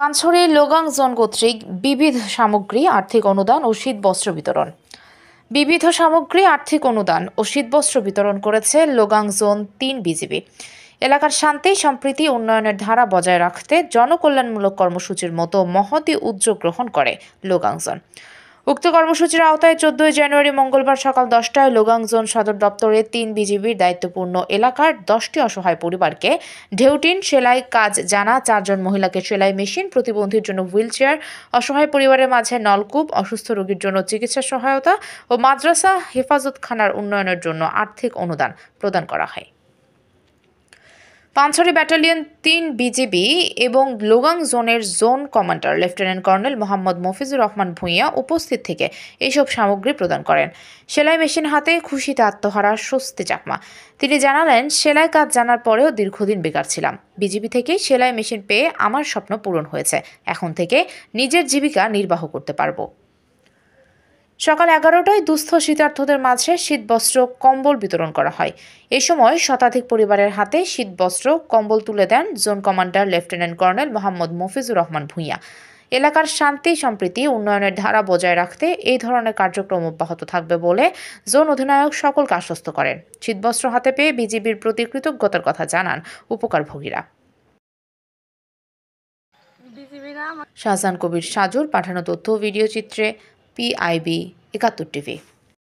Panchhari Logang zone কর্তৃক বিবিধ সামগ্রী আর্থিক অনুদান ও শীতবস্ত্র বিতরণ। বিবিধ সামগ্রী আর্থিক অনুদান ও শীতবস্ত্র বিতরণ করেছে লোগাং জোন ৩ বিজিবি। এলাকার শান্তি সম্প্রীতি উন্নয়নের ধারা বজায় রাখতে জনকল্যাণমূলক কর্মসূচির মতো মহতী উদ্যোগ গ্রহণ করে লোগাং জোন। উক্ত কর্মসূচির আওতায় ১৪ জানুয়ারি মঙ্গলবার সকাল ১০টায় লোগাং জোন সদর দপ্তরে ৩ বিজিবির দায়িত্বপূর্ণ এলাকার ১০টি অসহায় পরিবারকে ঢেউটিন, সেলাই কাজ জানা ৪ জন মহিলাকে সেলাই মেশিন, প্রতিবন্ধীর জন্য হুইলচেয়ার, অসহায় পরিবারের মাঝে নলকূপ, অসুস্থ রোগীর জন্য চিকিৎসা সহায়তা ও মাদ্রাসা হেফাজতখানার উন্নয়নের জন্য আর্থিক অনুদান প্রদান করা হয়। পানছড়ি ব্যাটালিয়ন ৩ বিজিবি এবং লোগাং জোনের zone commander lieutenant colonel Mohammad Mafizur Rahman Bhuiyan উপস্থিত থেকে এইসব সামগ্রী প্রদান করেন। সেলাই মেশিন হাতে খুশিতে আত্মহারা স্বস্তি চাকমা। তিনি জানালেন, সেলাই কাজ জানার পরেও দীর্ঘদিন বেকার ছিলাম। বিজিবি থেকে সেলাই মেশিন পেয়ে আমার স্বপ্ন পূরণ হয়েছে। এখন থেকে নিজের জীবিকা নির্বাহ করতে পারবো। সকাল ১১টায় দুস্থ শীতার্তদের মাঝে শীতবস্ত্র, কম্বল বিতরণ করা হয়। এ সময় শতাধিক পরিবারের হাতে শীতবস্ত্র, কম্বল তুলে দেন zone commander lieutenant colonel Mohammad Mafizur Rahman Bhuiyan. এলাকার শান্তি সম্প্রীতি উন্নয়নের ধারা বজায় রাখতে এই ধরনের কার্যক্রম অব্যাহত থাকবে বলে জোন অধিনায়ক সকলকে আশ্বস্ত করেন। শীতবস্ত্র হাতে পেয়ে বিজিবির প্রতি কৃতজ্ঞতার কথা জানান উপকারভোগীরা। শাহজাহান কবির সাজুর পাঠানো তথ্য ও ভিডিও চিত্রে PIB ৭১ টিভি।